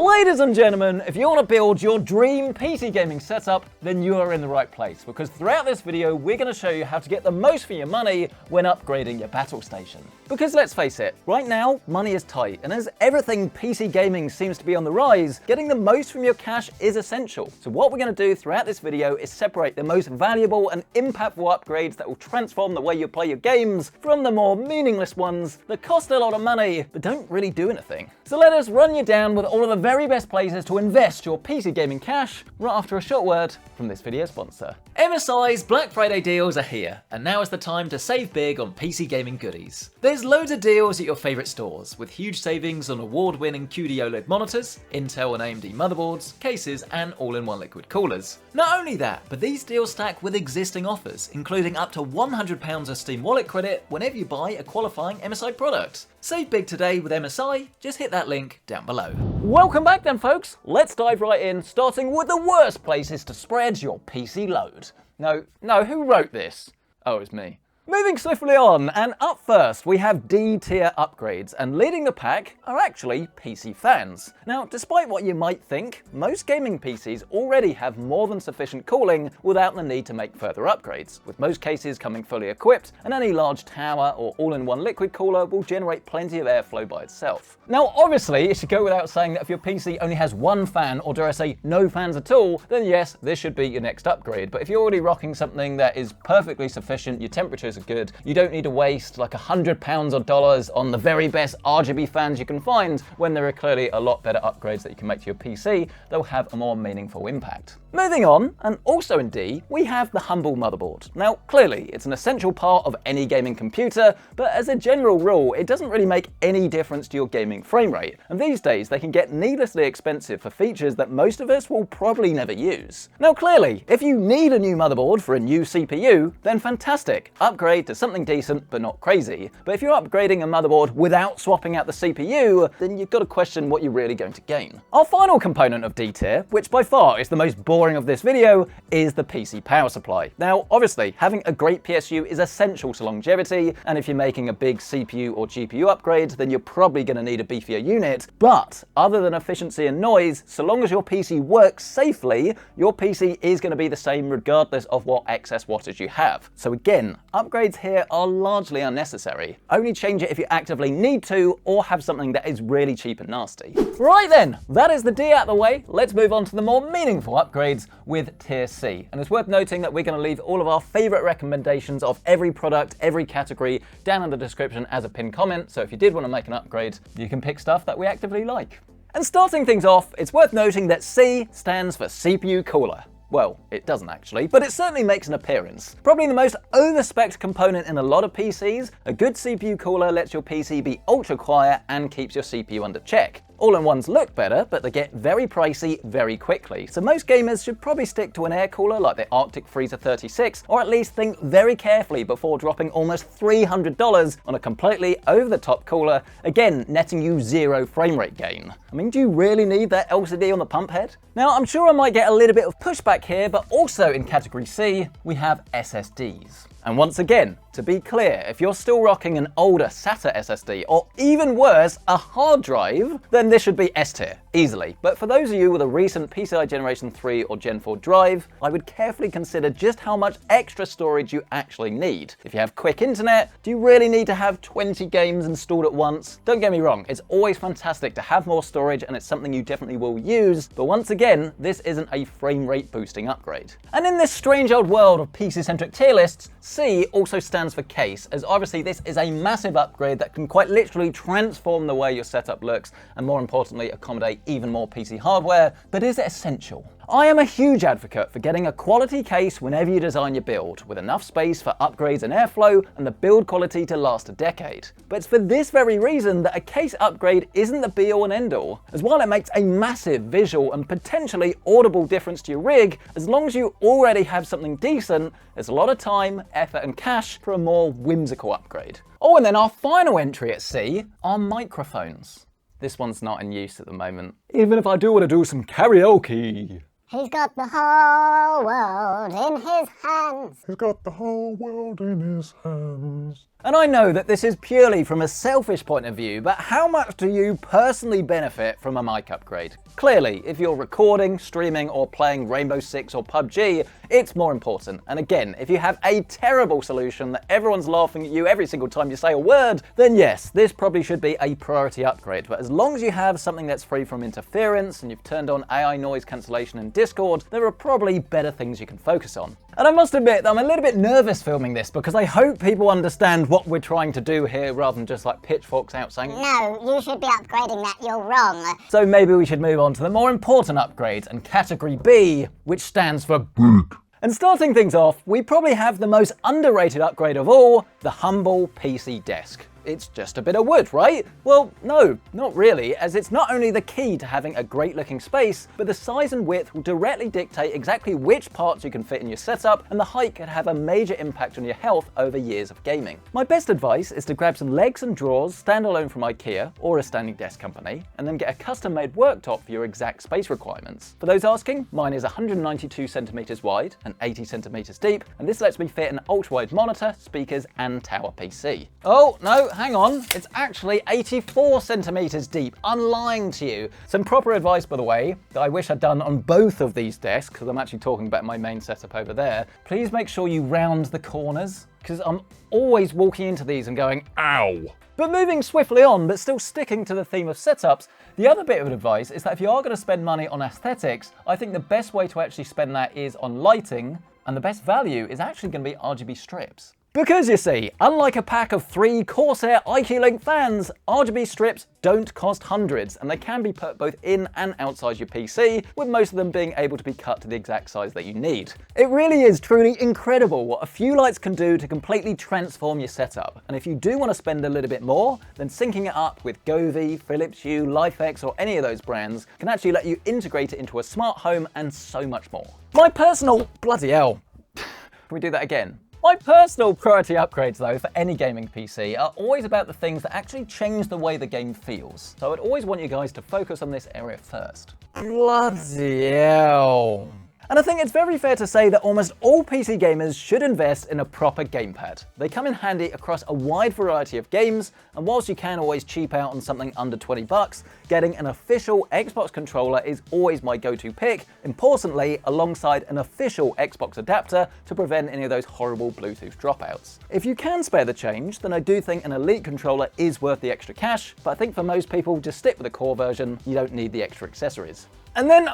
Ladies and gentlemen, if you want to build your dream PC gaming setup, then you are in the right place, because throughout this video, we're going to show you how to get the most for your money when upgrading your battle station. Because let's face it, right now, money is tight, and as everything PC gaming seems to be on the rise, getting the most from your cash is essential. So what we're going to do throughout this video is separate the most valuable and impactful upgrades that will transform the way you play your games from the more meaningless ones that cost a lot of money, but don't really do anything. So let us run you down with all of the very best places to invest your PC gaming cash right after a short word from this video sponsor. MSI's Black Friday deals are here, and now is the time to save big on PC gaming goodies. There's loads of deals at your favourite stores, with huge savings on award-winning QD OLED monitors, Intel and AMD motherboards, cases, and all-in-one liquid coolers. Not only that, but these deals stack with existing offers, including up to £100 of Steam Wallet credit whenever you buy a qualifying MSI product. Save big today with MSI, just hit that link down below. Welcome back then, folks. Let's dive right in, starting with the worst places to spread your PC load. No, who wrote this? Oh, it's me. Moving swiftly on, and up first we have D-tier upgrades, and leading the pack are actually PC fans. Now, despite what you might think, most gaming PCs already have more than sufficient cooling without the need to make further upgrades, with most cases coming fully equipped, and any large tower or all-in-one liquid cooler will generate plenty of airflow by itself. Now, obviously, it should go without saying that if your PC only has one fan, or dare I say no fans at all, then yes, this should be your next upgrade. But if you're already rocking something that is perfectly sufficient, your temperatures are good, you don't need to waste like £100 or dollars on the very best RGB fans you can find, when there are clearly a lot better upgrades that you can make to your PC that will have a more meaningful impact. Moving on, and also in D, we have the humble motherboard. Now, clearly, it's an essential part of any gaming computer, but as a general rule, it doesn't really make any difference to your gaming frame rate. And these days, they can get needlessly expensive for features that most of us will probably never use. Now, clearly, if you need a new motherboard for a new CPU, then fantastic. Upgrade to something decent, but not crazy. But if you're upgrading a motherboard without swapping out the CPU, then you've got to question what you're really going to gain. Our final component of D tier, which by far is the most boring of this video, is the PC power supply. Now, obviously, having a great PSU is essential to longevity, and if you're making a big CPU or GPU upgrade, then you're probably going to need a beefier unit. But other than efficiency and noise, so long as your PC works safely, your PC is going to be the same regardless of what excess wattage you have. So again, upgrades here are largely unnecessary. Only change it if you actively need to, or have something that is really cheap and nasty. Right then, that is the D out of the way. Let's move on to the more meaningful upgrades with Tier C. And it's worth noting that we're going to leave all of our favorite recommendations of every product, every category down in the description as a pinned comment. So if you did want to make an upgrade, you can pick stuff that we actively like. And starting things off, it's worth noting that C stands for CPU cooler. Well, it doesn't actually, but it certainly makes an appearance. Probably the most over-spec'd component in a lot of PCs, a good CPU cooler lets your PC be ultra quiet and keeps your CPU under check. All-in-ones look better, but they get very pricey very quickly, so most gamers should probably stick to an air cooler like the Arctic Freezer 36, or at least think very carefully before dropping almost $300 on a completely over-the-top cooler, again netting you zero frame rate gain. I mean, do you really need that LCD on the pump head? Now, I'm sure I might get a little bit of pushback here, but also in category C, we have SSDs. And once again, to be clear, if you're still rocking an older SATA SSD, or even worse, a hard drive, then this should be S tier, easily. But for those of you with a recent PCI Generation 3 or Gen 4 drive, I would carefully consider just how much extra storage you actually need. If you have quick internet, do you really need to have 20 games installed at once? Don't get me wrong, it's always fantastic to have more storage, and it's something you definitely will use, but once again, this isn't a frame rate boosting upgrade. And in this strange old world of PC-centric tier lists, C also stands for case, as obviously this is a massive upgrade that can quite literally transform the way your setup looks, and more importantly, accommodate even more PC hardware. But is it essential? I am a huge advocate for getting a quality case whenever you design your build, with enough space for upgrades and airflow, and the build quality to last a decade. But it's for this very reason that a case upgrade isn't the be-all and end-all, as while it makes a massive visual and potentially audible difference to your rig, as long as you already have something decent, there's a lot of time, effort and cash for a more whimsical upgrade. Oh, and then our final entry at C are microphones. This one's not in use at the moment, even if I do want to do some karaoke. He's got the whole world in his hands. He's got the whole world in his hands. And I know that this is purely from a selfish point of view, but how much do you personally benefit from a mic upgrade? Clearly, if you're recording, streaming, or playing Rainbow Six or PUBG, it's more important. And again, if you have a terrible solution that everyone's laughing at you every single time you say a word, then yes, this probably should be a priority upgrade. But as long as you have something that's free from interference and you've turned on AI noise cancellation in Discord, there are probably better things you can focus on. And I must admit that I'm a little bit nervous filming this because I hope people understand what we're trying to do here rather than just like pitchforks out saying, No, you should be upgrading that, you're wrong. So maybe we should move on to the more important upgrade and category B, which stands for big. And starting things off, we probably have the most underrated upgrade of all, the humble PC desk. It's just a bit of wood, right? Well, no, not really, as it's not only the key to having a great looking space, but the size and width will directly dictate exactly which parts you can fit in your setup, and the height can have a major impact on your health over years of gaming. My best advice is to grab some legs and drawers standalone from IKEA or a standing desk company, and then get a custom-made worktop for your exact space requirements. For those asking, mine is 192 centimeters wide and 80 centimeters deep, and this lets me fit an ultra-wide monitor, speakers, and tower PC. Oh, no, hang on, it's actually 84 centimeters deep. I'm lying to you. Some proper advice, by the way, that I wish I'd done on both of these desks, because I'm actually talking about my main setup over there. Please make sure you round the corners, because I'm always walking into these and going, ow. But moving swiftly on, but still sticking to the theme of setups, the other bit of advice is that if you are going to spend money on aesthetics, I think the best way to actually spend that is on lighting, and the best value is actually going to be RGB strips. Because you see, unlike a pack of 3 Corsair IQ Link fans, RGB strips don't cost hundreds, and they can be put both in and outside your PC, with most of them being able to be cut to the exact size that you need. It really is truly incredible what a few lights can do to completely transform your setup. And if you do want to spend a little bit more, then syncing it up with Govee, Philips Hue, LifeX, or any of those brands can actually let you integrate it into a smart home and so much more. My personal, bloody hell, can we do that again? My personal priority upgrades, though, for any gaming PC are always about the things that actually change the way the game feels. So I'd always want you guys to focus on this area first. Bloody hell. And I think it's very fair to say that almost all PC gamers should invest in a proper gamepad. They come in handy across a wide variety of games, and whilst you can always cheap out on something under 20 bucks, getting an official Xbox controller is always my go-to pick, importantly alongside an official Xbox adapter to prevent any of those horrible Bluetooth dropouts. If you can spare the change, then I do think an Elite controller is worth the extra cash, but I think for most people just stick with the core version, you don't need the extra accessories. And then,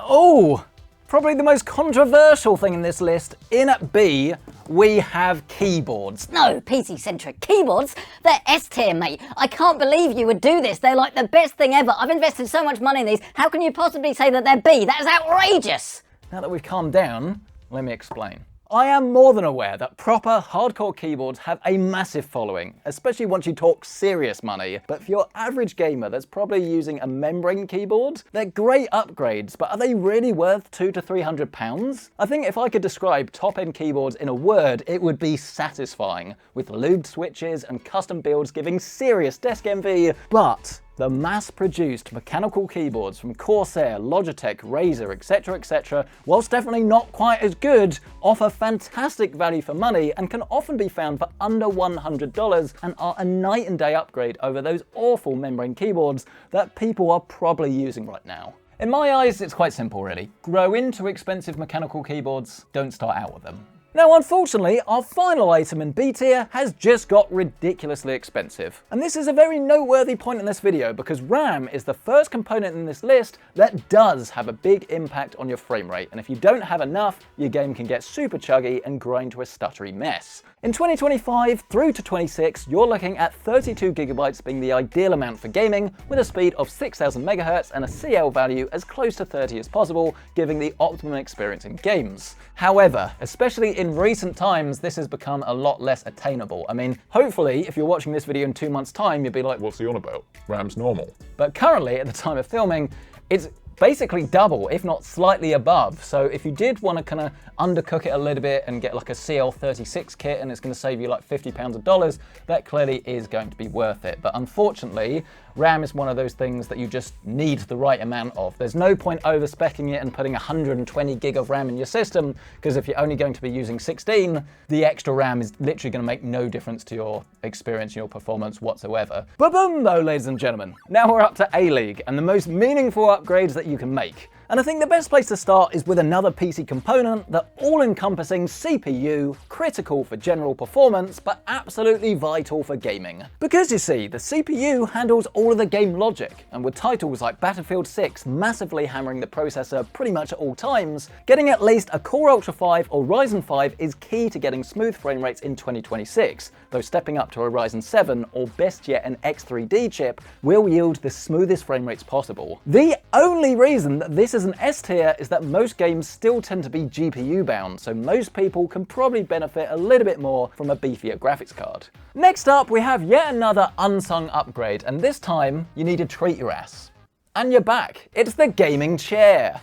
probably the most controversial thing in this list, in at B, we have keyboards. No, PC-centric keyboards? They're S-tier, mate. I can't believe you would do this. They're like the best thing ever. I've invested so much money in these. How can you possibly say that they're B? That is outrageous. Now that we've calmed down, let me explain. I am more than aware that proper hardcore keyboards have a massive following, especially once you talk serious money, but for your average gamer that's probably using a membrane keyboard, they're great upgrades, but are they really worth £200 to £300? I think if I could describe top-end keyboards in a word, it would be satisfying, with lubed switches and custom builds giving serious desk envy, but the mass-produced mechanical keyboards from Corsair, Logitech, Razer, etc., whilst definitely not quite as good, offer fantastic value for money and can often be found for under $100 and are a night and day upgrade over those awful membrane keyboards that people are probably using right now. In my eyes, it's quite simple really. Grow into expensive mechanical keyboards, don't start out with them. Now, unfortunately, our final item in B tier has just got ridiculously expensive. And this is a very noteworthy point in this video because RAM is the first component in this list that does have a big impact on your frame rate. And if you don't have enough, your game can get super chuggy and grind to a stuttery mess. In 2025 through to 26, you're looking at 32 gigabytes being the ideal amount for gaming, with a speed of 6000 megahertz and a CL value as close to 30 as possible, giving the optimum experience in games. However, especially in recent times, this has become a lot less attainable. I mean, hopefully, if you're watching this video in 2 months' time, you'll be like, what's he on about? RAM's normal. But currently, at the time of filming, it's basically double, if not slightly above. So if you did want to kind of undercook it a little bit and get like a CL36 kit and it's going to save you like £50 of dollars, that clearly is going to be worth it. But unfortunately, RAM is one of those things that you just need the right amount of. There's no point over-speccing it and putting 120 gig of RAM in your system, because if you're only going to be using 16, the extra RAM is literally going to make no difference to your experience, your performance whatsoever. Ba-boom though, ladies and gentlemen. Now we're up to A-League and the most meaningful upgrades that you can make. And I think the best place to start is with another PC component, the all-encompassing CPU, critical for general performance, but absolutely vital for gaming. Because you see, the CPU handles all of the game logic, and with titles like Battlefield 6 massively hammering the processor pretty much at all times, getting at least a Core Ultra 5 or Ryzen 5 is key to getting smooth frame rates in 2026, though stepping up to a Ryzen 7 or best yet an X3D chip will yield the smoothest frame rates possible. The only reason that this is an S tier is that most games still tend to be GPU bound, so most people can probably benefit a little bit more from a beefier graphics card. Next up, we have yet another unsung upgrade, and this time you need to treat your ass. And you're back. It's the gaming chair.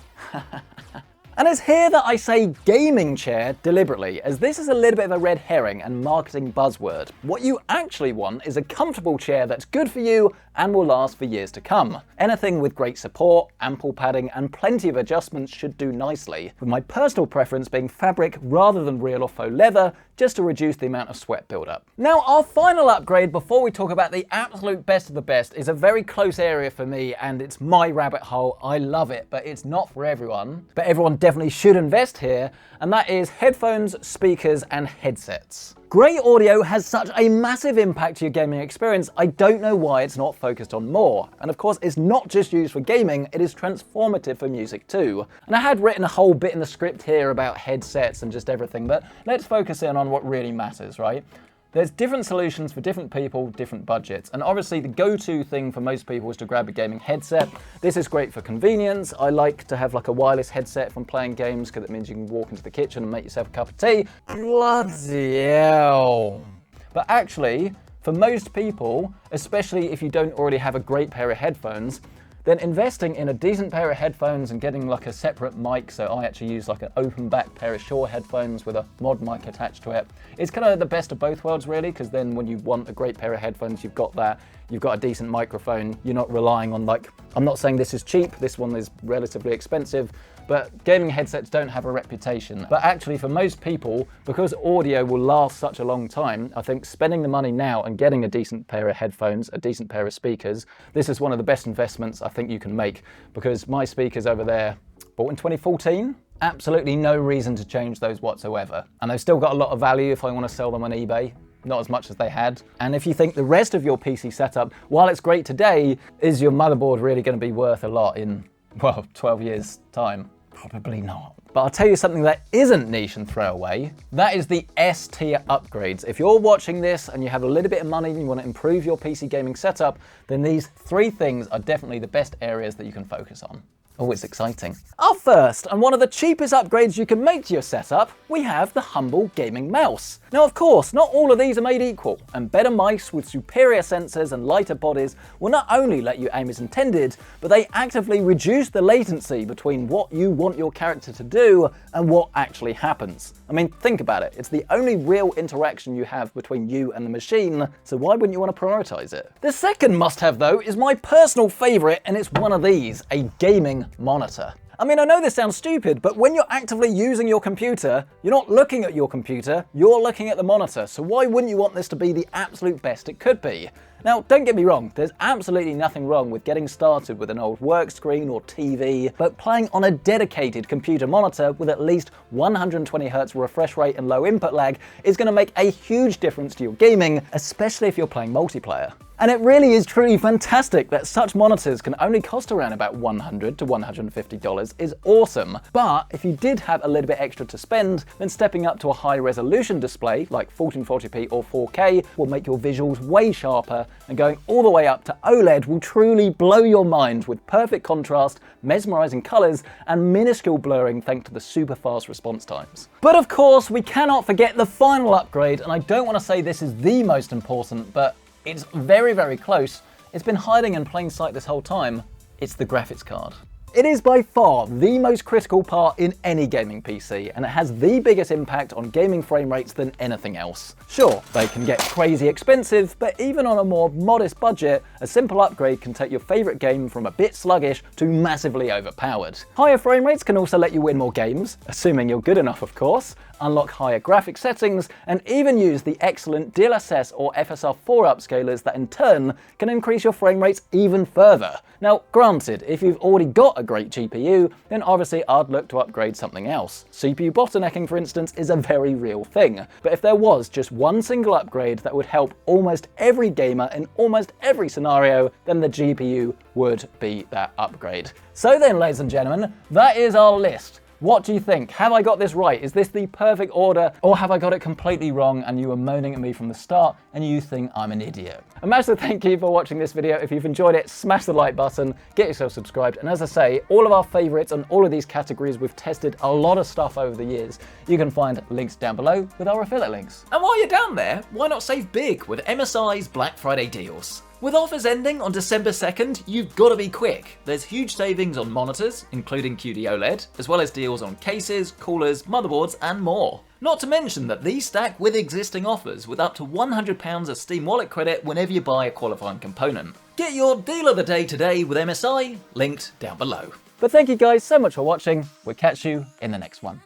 And it's here that I say gaming chair deliberately, as this is a little bit of a red herring and marketing buzzword. What you actually want is a comfortable chair that's good for you and will last for years to come. Anything with great support, ample padding, and plenty of adjustments should do nicely, with my personal preference being fabric rather than real or faux leather, just to reduce the amount of sweat buildup. Now, our final upgrade before we talk about the absolute best of the best is a very close area for me, and it's my rabbit hole. I love it, but it's not for everyone. But everyone definitely should invest here, and that is headphones, speakers, and headsets. Great audio has such a massive impact to your gaming experience, I don't know why it's not focused on more. And of course, it's not just used for gaming, it is transformative for music too. And I had written a whole bit in the script here about headsets and just everything, but let's focus in on what really matters, right? There's different solutions for different people, different budgets, and obviously the go-to thing for most people is to grab a gaming headset. This is great for convenience. I like to have like a wireless headset if I'm playing games, because it means you can walk into the kitchen and make yourself a cup of tea. Bloody hell. But actually, for most people, especially if you don't already have a great pair of headphones, then investing in a decent pair of headphones and getting like a separate mic, so I actually use like an open back pair of Shure headphones with a mod mic attached to it. It's kind of the best of both worlds really, because then when you want a great pair of headphones, you've got that. You've got a decent microphone. You're not relying on like, I'm not saying this is cheap, this one is relatively expensive, but gaming headsets don't have a reputation. But actually for most people, because audio will last such a long time, I think spending the money now and getting a decent pair of headphones, a decent pair of speakers, this is one of the best investments I think you can make, because my speakers over there, bought in 2014, absolutely no reason to change those whatsoever. And they've still got a lot of value if I want to sell them on eBay. Not as much as they had. And if you think the rest of your PC setup, while it's great today, is your motherboard really going to be worth a lot in, well, 12 years' time? Probably not. But I'll tell you something that isn't niche and throwaway. That is the S tier upgrades. If you're watching this and you have a little bit of money and you want to improve your PC gaming setup, then these three things are definitely the best areas that you can focus on. Oh, it's exciting. Up first, and one of the cheapest upgrades you can make to your setup, we have the humble gaming mouse. Now, of course, not all of these are made equal, and better mice with superior sensors and lighter bodies will not only let you aim as intended, but they actively reduce the latency between what you want your character to do and what actually happens. I mean, think about it. It's the only real interaction you have between you and the machine, so why wouldn't you want to prioritize it? The second must-have, though, is my personal favorite, and it's one of these, a gaming monitor. I mean, I know this sounds stupid, but when you're actively using your computer, you're not looking at your computer, you're looking at the monitor. So why wouldn't you want this to be the absolute best it could be? Now, don't get me wrong, there's absolutely nothing wrong with getting started with an old work screen or TV, but playing on a dedicated computer monitor with at least 120Hz refresh rate and low input lag is going to make a huge difference to your gaming, especially if you're playing multiplayer. And it really is truly fantastic that such monitors can only cost around about $100 to $150 is awesome. But if you did have a little bit extra to spend, then stepping up to a high resolution display like 1440p or 4K will make your visuals way sharper, and going all the way up to OLED will truly blow your mind with perfect contrast, mesmerizing colors, and minuscule blurring thanks to the super fast response times. But of course, we cannot forget the final upgrade, and I don't want to say this is the most important, but it's very, very close. It's been hiding in plain sight this whole time. It's the graphics card. It is by far the most critical part in any gaming PC, and it has the biggest impact on gaming frame rates than anything else. Sure, they can get crazy expensive, but even on a more modest budget, a simple upgrade can take your favourite game from a bit sluggish to massively overpowered. Higher frame rates can also let you win more games, assuming you're good enough of course, unlock higher graphic settings, and even use the excellent DLSS or FSR4 upscalers that in turn can increase your frame rates even further. Now granted, if you've already got a great GPU, then obviously I'd look to upgrade something else. CPU bottlenecking, for instance, is a very real thing, but if there was just one single upgrade that would help almost every gamer in almost every scenario, then the GPU would be that upgrade. So then, ladies and gentlemen, that is our list. What do you think? Have I got this right? Is this the perfect order? Or have I got it completely wrong and you were moaning at me from the start and you think I'm an idiot? A massive thank you for watching this video. If you've enjoyed it, smash the like button, get yourself subscribed. And as I say, all of our favorites on all of these categories, we've tested a lot of stuff over the years. You can find links down below with our affiliate links. And while you're down there, why not save big with MSI's Black Friday deals? With offers ending on December 2nd, you've got to be quick. There's huge savings on monitors, including QD OLED, as well as deals on cases, coolers, motherboards, and more. Not to mention that these stack with existing offers with up to £100 of Steam Wallet credit whenever you buy a qualifying component. Get your deal of the day today with MSI, linked down below. But thank you guys so much for watching. We'll catch you in the next one.